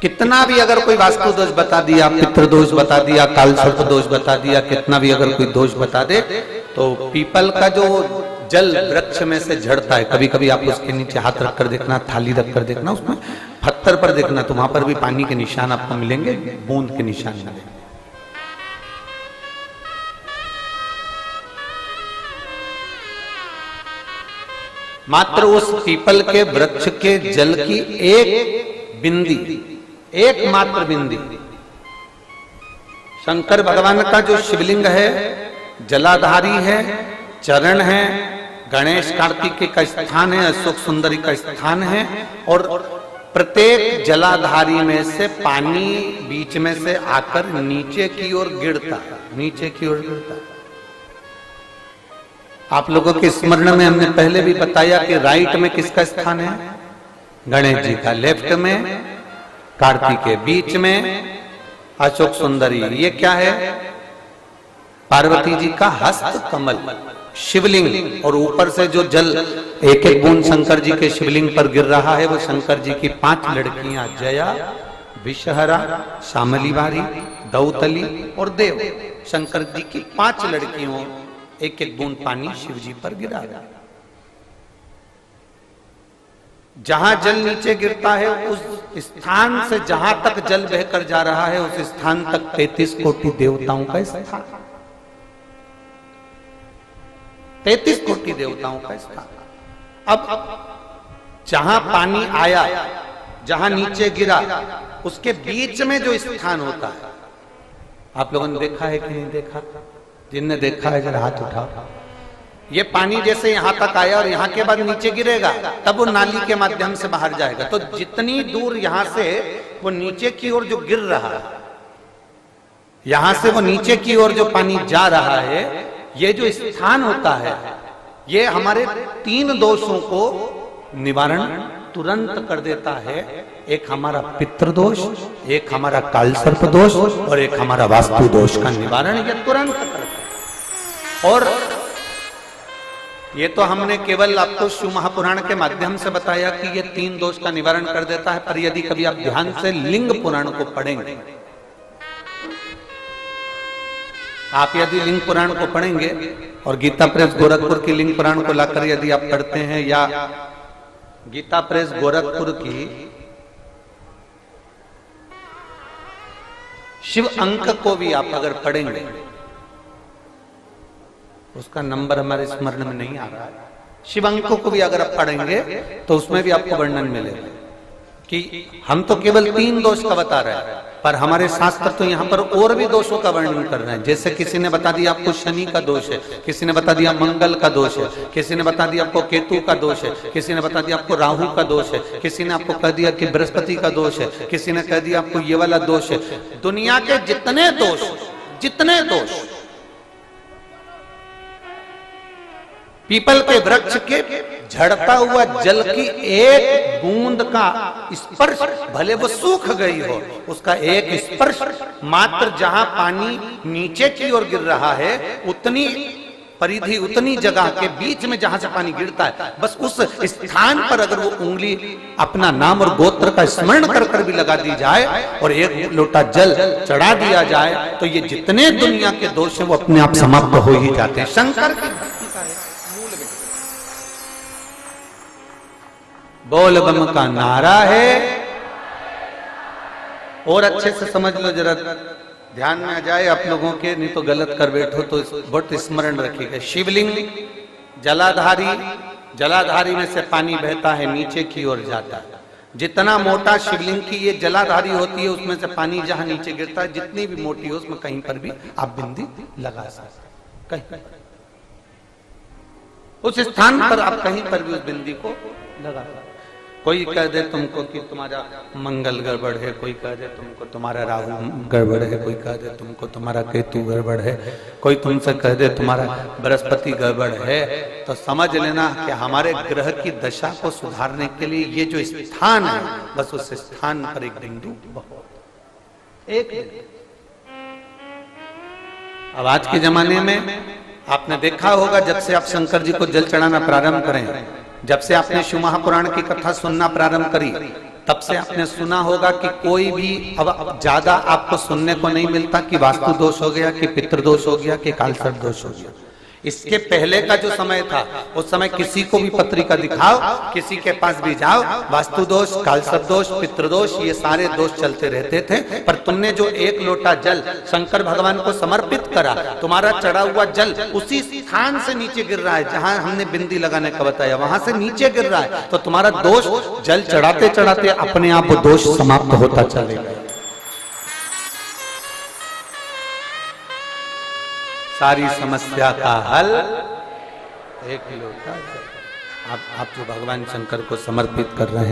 कितना भी अगर कोई वास्तु दोष बता दिया, पितृ दोष बता दिया, काल सर्प दोष बता दिया, कितना भी अगर कोई दोष बता दे, तो पीपल का जो जल वृक्ष में से झड़ता है, कभी कभी आप उसके नीचे हाथ रख कर देखना, थाली रख कर देखना, उसमें पत्थर पर देखना, तो वहां पर भी पानी के निशान आपको मिलेंगे, बूंद के निशान मिलेंगे। मात्र उस पीपल के वृक्ष के जल की एक बिंदी, एकमात्र बिंदी, शंकर भगवान का जो शिवलिंग है जलाधारी है, चरण है, गणेश कार्तिकेय का स्थान है, अशोक सुंदरी का स्थान है, और प्रत्येक जलाधारी में से पानी बीच में से आकर नीचे की ओर गिरता है, नीचे की ओर गिरता है। आप लोगों के स्मरण में हमने पहले भी बताया कि राइट में किसका स्थान है? गणेश जी का, लेफ्ट में कार्तिकेय, बीच में अशोक सुंदरी। ये क्या है? पार्वती जी का हस्त कमल, शिवलिंग, और ऊपर से जो जल एक एक बूंद शंकर जी के शिवलिंग पर गिर रहा है, वो शंकर जी की 5 लड़कियां जया, विषहरा, शामली बारी, दौतली और देव, शंकर जी की 5 लड़कियों एक एक बूंद पानी शिव जी पर गिरा। जहां जल नीचे गिरता है उस स्थान से जहां तक जल बहकर जा रहा है, उस स्थान तक 33 कोटि देवताओं का स्थान, 33 कोटि देवताओं का स्थान। अब जहां पानी आया, जहां नीचे गिरा, उसके बीच में जो स्थान होता है, आप लोगों ने देखा है कि नहीं देखा? जिनने देखा है जरा हाथ उठाओ। ये पानी जैसे यहां तक आया और यहां के बाद नीचे गिरेगा, तब वो नाली के माध्यम से बाहर जाएगा। तो जितनी दूर यहां से वो नीचे की ओर जो गिर रहा है, यहां से वो नीचे की ओर जो पानी जा रहा है, ये जो स्थान होता है, ये हमारे 3 दोषों को निवारण तुरंत कर देता है। एक हमारा पितृदोष, एक हमारा काल सर्प दोष, और एक हमारा वास्तु दोष का निवारण ये तुरंत करता है। और ये तो हमने केवल आपको शिव महापुराण के माध्यम से बताया कि ये 3 दोष का निवारण कर देता है, पर यदि कभी आप ध्यान से लिंग पुराण को पढ़ेंगे, आप यदि लिंग पुराण को पढ़ेंगे और गीता प्रेस गोरखपुर की लिंग पुराण को लाकर यदि आप पढ़ते हैं, या गीता प्रेस गोरखपुर की शिव अंक को भी आप अगर पढ़ेंगे, उसका नंबर हमारे स्मरण में नहीं आ रहा है, शिव अंकों को भी अगर आप पढ़ेंगे तो उसमें भी आपको वर्णन मिलेगा कि हम तो केवल 3 दोष का बता रहे हैं, पर हमारे शास्त्र तो यहाँ पर और भी दोषों का वर्णन कर रहे हैं। जैसे किसी ने बता दिया आपको शनि का दोष है, किसी ने बता दिया मंगल का दोष है, किसी ने बता दिया आपको केतु का दोष है, किसी ने बता दिया आपको राहु का दोष है, किसी ने आपको कह दिया कि बृहस्पति का दोष है, किसी ने कह दिया आपको ये वाला दोष है। दुनिया के जितने दोष पीपल के वृक्ष के झड़ता हुआ जल की एक बूंद का स्पर्श, भले वो सूख गई हो, उसका एक स्पर्श मात्र जहां पानी नीचे की ओर गिर रहा है, उतनी परिधि, उतनी जगह के बीच में जहां से पानी गिरता है, बस उस स्थान पर अगर वो उंगली अपना नाम और गोत्र का स्मरण कर कर भी लगा दी जाए और एक लोटा जल चढ़ा दिया जाए, तो ये जितने दुनिया के दोष हैं वो अपने आप समाप्त हो ही जाते हैं। शंकर की बोल बम का नारा है। और अच्छे से समझ लो, जरा ध्यान में आ जाए आप लोगों के, नहीं तो गलत कर बैठो तो बहुत स्मरण रखिएगा। शिवलिंग जलाधारी, जलाधारी में से पानी बहता है, नीचे की ओर जाता है। जितना मोटा शिवलिंग की ये जलाधारी होती है, उसमें से पानी जहां नीचे गिरता है, जितनी भी मोटी हो, उसमें कहीं पर भी आप बिंदी लगा सकते, कहीं उस स्थान पर आप कहीं पर भी उस बिंदी को लगा सकते। कोई कह दे तुमको कि तुम्हारा मंगल गड़बड़ है, कोई कह दे तुमको तुम्हारा राहु गड़बड़ है, कोई कह दे तुमको तुम्हारा केतु गड़बड़ है, कोई तुमसे कह दे तुम्हारा बृहस्पति गड़बड़ है, तो समझ लेना कि हमारे ग्रह की दशा को सुधारने के लिए ये जो स्थान है, बस उस स्थान पर एक बिंदु एक। अब आज के जमाने में आपने देखा होगा, जब से आप शंकर जी को जल चढ़ाना प्रारंभ करें, जब से आपने शिव महापुराण की कथा सुनना प्रारंभ करी, तब से आपने सुना होगा कि कोई भी अब ज्यादा आपको सुनने को नहीं मिलता कि वास्तु दोष हो गया, कि पितृदोष हो गया, कि कालसर्प दोष हो गया। इसके पहले का जो समय था, उस समय किसी को भी पत्रिका दिखाओ, किसी के पास भी जाओ, वास्तु दोष, कालसर्प दोष, पितृदोष, ये सारे दोष चलते रहते थे। पर तुमने जो एक लोटा जल शंकर भगवान को समर्पित करा, तुम्हारा चढ़ा हुआ जल उसी स्थान से नीचे गिर रहा है जहां हमने बिंदी लगाने का बताया, वहां से नीचे गिर रहा है, तो तुम्हारा दोष जल चढ़ाते चढ़ाते अपने आप वो दोष समाप्त होता चलेगा। सारी समस्या का हल एक लोटा। आप जो भगवान शंकर को समर्पित कर रहे हैं,